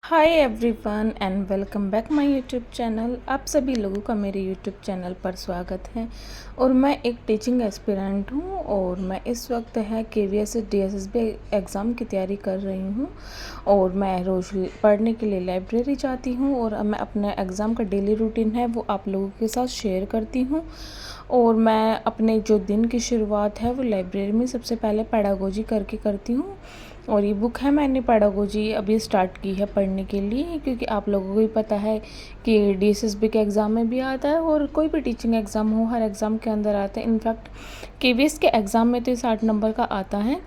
Hi everyone and welcome back my YouTube channel. आप सभी लोगों का मेरे यूट्यूब चैनल पर स्वागत है। और मैं एक टीचिंग एस्पिरेंट हूँ और मैं इस वक्त है केवीएस डीएसएसबी एग्ज़ाम की तैयारी कर रही हूँ। और मैं रोज़ पढ़ने के लिए लाइब्रेरी जाती हूँ और मैं अपने एग्ज़ाम का डेली रूटीन है वो आप लोगों के साथ शेयर करती हूँ। और मैं अपने जो दिन की शुरुआत है वो लाइब्रेरी में सबसे पहले पेडागोजी करके करती हूँ। और ये बुक है, मैंने पेडागोजी अभी स्टार्ट की है पढ़ने के लिए, क्योंकि आप लोगों को भी पता है कि डीएसएसबी के एग्ज़ाम में भी आता है और कोई भी टीचिंग एग्ज़ाम हो हर एग्ज़ाम के अंदर आता है। इनफैक्ट केवीएस के एग्ज़ाम में तो 60 नंबर का आता है।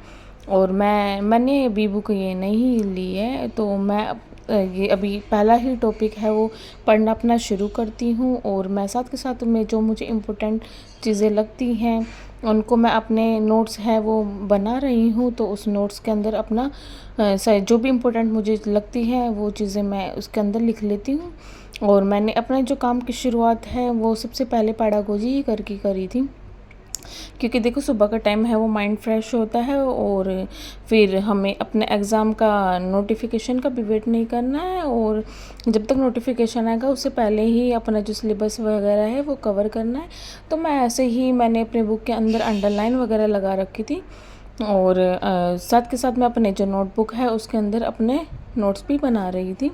और मैंने अभी बुक ये नहीं ली है, तो मैं ये अभी पहला ही टॉपिक है वो पढ़ना अपना शुरू करती हूँ। और मैं साथ के साथ में जो मुझे इम्पोर्टेंट चीज़ें लगती हैं उनको मैं अपने नोट्स हैं वो बना रही हूँ। तो उस नोट्स के अंदर अपना जो भी इम्पोर्टेंट मुझे लगती है वो चीज़ें मैं उसके अंदर लिख लेती हूँ। और मैंने अपने जो काम की शुरुआत है वो सबसे पहले पेडागोजी ही करके करी थी, क्योंकि देखो सुबह का टाइम है वो माइंड फ्रेश होता है और फिर हमें अपने एग्ज़ाम का नोटिफिकेशन का भी वेट नहीं करना है। और जब तक नोटिफिकेशन आएगा उससे पहले ही अपना जो सिलेबस वगैरह है वो कवर करना है। तो मैं ऐसे ही मैंने अपने बुक के अंदर अंडरलाइन वगैरह लगा रखी थी। और साथ के साथ मैं अपने जो नोटबुक है उसके अंदर अपने नोट्स भी बना रही थी।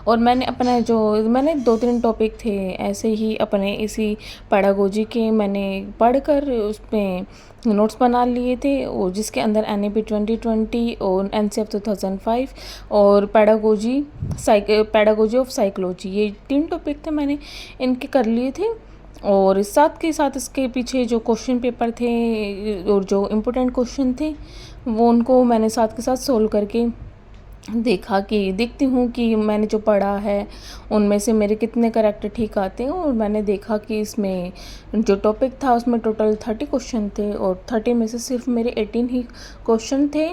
और मैंने 2-3 टॉपिक थे ऐसे ही अपने इसी पेडागोजी के मैंने पढ़कर उसमें नोट्स बना लिए थे। और जिसके अंदर एनईपी 2020 और एनसीएफ 2005 और पेडागोजी ऑफ साइकोलॉजी, ये 3 टॉपिक थे मैंने इनके कर लिए थे। और साथ के साथ इसके पीछे जो क्वेश्चन पेपर थे और जो इम्पोर्टेंट क्वेश्चन थे वो उनको मैंने साथ के साथ सोल्व करके देखती हूँ कि मैंने जो पढ़ा है उनमें से मेरे कितने करेक्ट ठीक आते हैं। और मैंने देखा कि इसमें जो टॉपिक था उसमें टोटल 30 क्वेश्चन थे और 30 में से सिर्फ मेरे 18 ही क्वेश्चन थे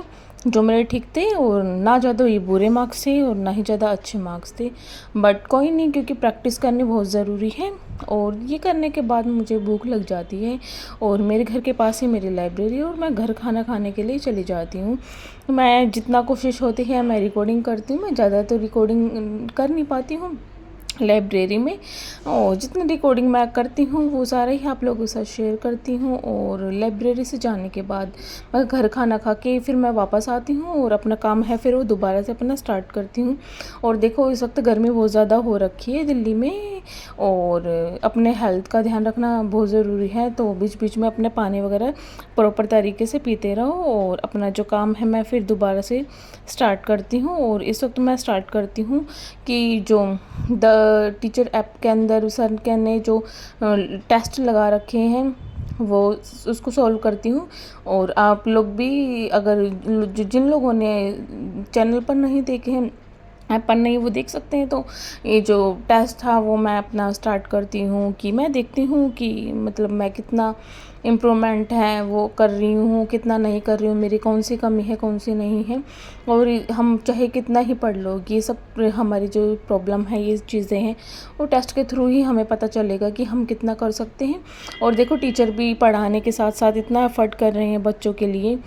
जो मेरे ठीक थे। और ना ज़्यादा ये बुरे मार्क्स थे और ना ही ज़्यादा अच्छे मार्क्स थे, बट कोई नहीं, क्योंकि प्रैक्टिस करनी बहुत ज़रूरी है। और ये करने के बाद मुझे भूख लग जाती है और मेरे घर के पास ही मेरी लाइब्रेरी है और मैं घर खाना खाने के लिए चली जाती हूँ। मैं जितना कोशिश होती है मैं रिकॉर्डिंग करती हूँ, मैं ज़्यादा तो रिकॉर्डिंग कर नहीं पाती हूँ लाइब्रेरी में। और जितनी रिकॉर्डिंग मैं करती हूँ वो सारे ही आप लोगों के साथ शेयर करती हूँ। और लाइब्रेरी से जाने के बाद मैं घर खाना खा के फिर मैं वापस आती हूँ और अपना काम है फिर वो दोबारा से अपना स्टार्ट करती हूँ। और देखो इस वक्त गर्मी बहुत ज़्यादा हो रखी है दिल्ली में और अपने हेल्थ का ध्यान रखना बहुत ज़रूरी है। तो बीच बीच में अपने पानी वगैरह प्रॉपर तरीके से पीते रहो और अपना जो काम है मैं फिर दोबारा से स्टार्ट करती हूँ। और इस वक्त मैं स्टार्ट करती हूँ कि जो द टीचर ऐप के अंदर सर के ने जो टेस्ट लगा रखे हैं वो उसको सॉल्व करती हूँ। और आप लोग भी अगर जिन लोगों ने चैनल पर नहीं देखे हैं ऐप पर नहीं वो देख सकते हैं। तो ये जो टेस्ट था वो मैं अपना स्टार्ट करती हूँ कि मैं देखती हूँ कि मतलब मैं कितना इम्प्रूवमेंट है वो कर रही हूँ कितना नहीं कर रही हूँ, मेरी कौन सी कमी है कौन सी नहीं है। और हम चाहे कितना ही पढ़ लो ये सब हमारी जो प्रॉब्लम है ये चीज़ें हैं वो टेस्ट के थ्रू ही हमें पता चलेगा कि हम कितना कर सकते हैं। और देखो टीचर भी पढ़ाने के साथ साथ इतना एफर्ट कर रहे हैं बच्चों के लिए,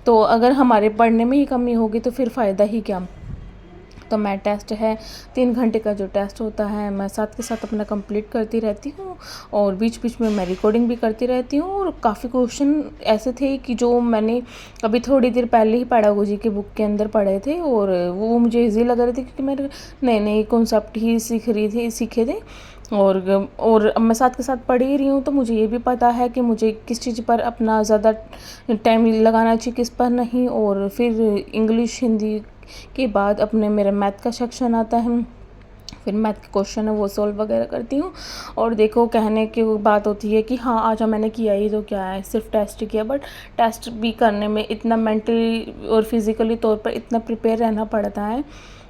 तो अगर हमारे पढ़ने में ही कमी होगी तो फिर फ़ायदा ही क्या। तो मैं टेस्ट है 3 घंटे का जो टेस्ट होता है मैं साथ के साथ अपना कंप्लीट करती रहती हूँ। और बीच बीच में मैं रिकॉर्डिंग भी करती रहती हूँ। और काफ़ी क्वेश्चन ऐसे थे कि जो मैंने अभी थोड़ी देर पहले ही पेडागोजी के बुक के अंदर पढ़े थे और वो मुझे ईजी लग रहे थे, क्योंकि मैंने नए नए कॉन्सेप्ट ही सीखे थे। और अब मैं साथ के साथ पढ़ ही रही हूँ तो मुझे ये भी पता है कि मुझे किस चीज़ पर अपना ज़्यादा टाइम लगाना चाहिए किस पर नहीं। और फिर इंग्लिश हिंदी के बाद अपने मेरा मैथ का सेक्शन आता है, फिर मैथ के क्वेश्चन है वो सॉल्व वगैरह करती हूँ। और देखो कहने की बात होती है कि हाँ आज मैंने किया ही तो क्या है, सिर्फ टेस्ट किया, बट टेस्ट भी करने में इतना मेंटली और फिज़िकली तौर पर इतना प्रिपेयर रहना पड़ता है।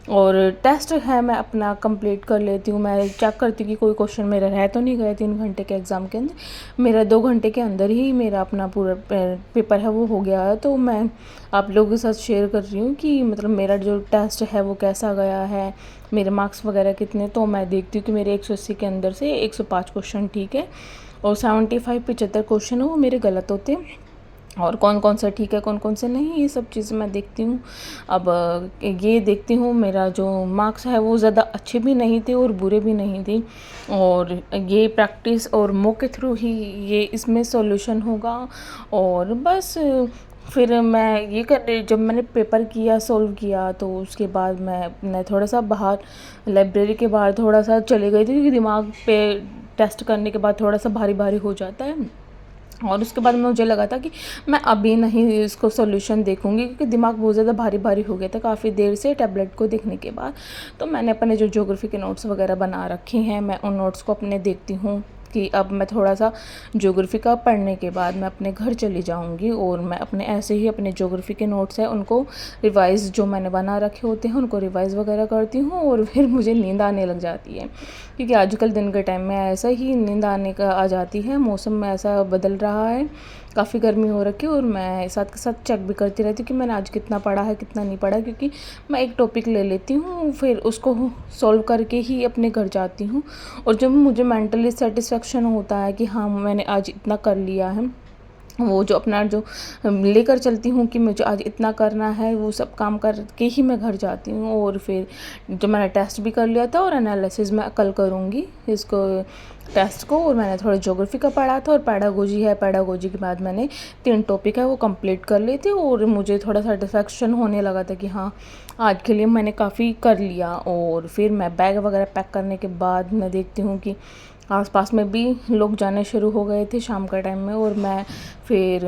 और टेस्ट है मैं अपना कंप्लीट कर लेती हूँ, मैं चेक करती हूँ कि कोई क्वेश्चन मेरा रह तो नहीं गया 3 घंटे के एग्ज़ाम के अंदर। मेरा 2 घंटे के अंदर ही मेरा अपना पूरा पेपर है वो हो गया है। तो मैं आप लोगों के साथ शेयर कर रही हूँ कि मतलब मेरा जो टेस्ट है वो कैसा गया है, मेरे मार्क्स वगैरह कितने। तो मैं देखती हूँ कि मेरे 180 के अंदर से 105 क्वेश्चन ठीक है और 75 क्वेश्चन है वो मेरे गलत होते हैं। और कौन कौन सा ठीक है कौन कौन से नहीं, ये सब चीज़ें मैं देखती हूँ। अब ये देखती हूँ मेरा जो मार्क्स है वो ज़्यादा अच्छे भी नहीं थे और बुरे भी नहीं थे, और ये प्रैक्टिस और मॉक के थ्रू ही ये इसमें सॉल्यूशन होगा। और बस फिर मैं ये कर जब मैंने पेपर किया सॉल्व किया तो उसके बाद मैं थोड़ा सा बाहर लाइब्रेरी के बाहर थोड़ा सा चली गई थी, क्योंकि दिमाग पे टेस्ट करने के बाद थोड़ा सा भारी भारी हो जाता है। और उसके बाद मुझे लगा था कि मैं अभी नहीं इसको सॉल्यूशन देखूंगी, क्योंकि दिमाग बहुत ज़्यादा भारी भारी हो गया था काफ़ी देर से टैबलेट को देखने के बाद। तो मैंने अपने जो ज्योग्राफी के नोट्स वगैरह बना रखे हैं, मैं उन नोट्स को अपने देखती हूँ कि अब मैं थोड़ा सा ज्योग्राफी का पढ़ने के बाद मैं अपने घर चली जाऊँगी, और मैं अपने ऐसे ही अपने ज्योग्राफी के नोट्स हैं उनको रिवाइज़ जो मैंने बना रखे होते हैं उनको रिवाइज़ वगैरह करती हूँ, और फिर मुझे नींद आने लग जाती है। क्योंकि आजकल दिन के टाइम में ऐसा ही नींद आने का आ जाती है, मौसम में ऐसा बदल रहा है, काफ़ी गर्मी हो रखी है, और मैं साथ के साथ चेक भी करती रहती हूँ कि मैंने आज कितना पढ़ा है कितना नहीं पढ़ा, क्योंकि मैं एक टॉपिक ले लेती हूँ फिर उसको सॉल्व करके ही अपने घर जाती हूँ। और जब मुझे मेंटली सेटिस्फेक्शन होता है कि हाँ मैंने आज इतना कर लिया है, वो जो अपना जो लेकर चलती हूँ कि मुझे आज इतना करना है, वो सब काम करके ही मैं घर जाती हूँ। और फिर जो मैंने टेस्ट भी कर लिया था और एनालिसिस मैं कल करूँगी इसको टेस्ट को। और मैंने थोड़ा ज्योग्राफी का पढ़ा था और पैडागोजी है, पैडागोजी के बाद मैंने 3 टॉपिक है वो कंप्लीट कर लिए थे, और मुझे थोड़ा सेटिस्फेक्शन होने लगा था कि हाँ आज के लिए मैंने काफ़ी कर लिया। और फिर मैं बैग वगैरह पैक करने के बाद मैं देखती हूँ कि आसपास में भी लोग जाने शुरू हो गए थे शाम का टाइम में, और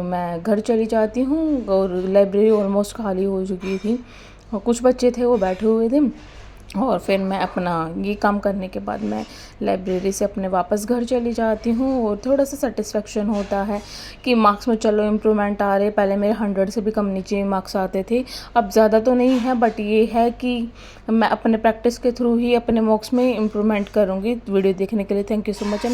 मैं घर चली जाती हूँ। और लाइब्रेरी ऑलमोस्ट खाली हो चुकी थी और कुछ बच्चे थे वो बैठे हुए थे। और फिर मैं अपना ये काम करने के बाद मैं लाइब्रेरी से अपने वापस घर चली जाती हूँ, और थोड़ा सा सेटिस्फेक्शन होता है कि मार्क्स में चलो इम्प्रूवमेंट आ रहे। पहले मेरे 100 से भी कम नीचे मार्क्स आते थे, अब ज़्यादा तो नहीं है, बट ये है कि मैं अपने प्रैक्टिस के थ्रू ही अपने मार्क्स में इम्प्रूवमेंट करूँगी। वीडियो देखने के लिए थैंक यू सो मच।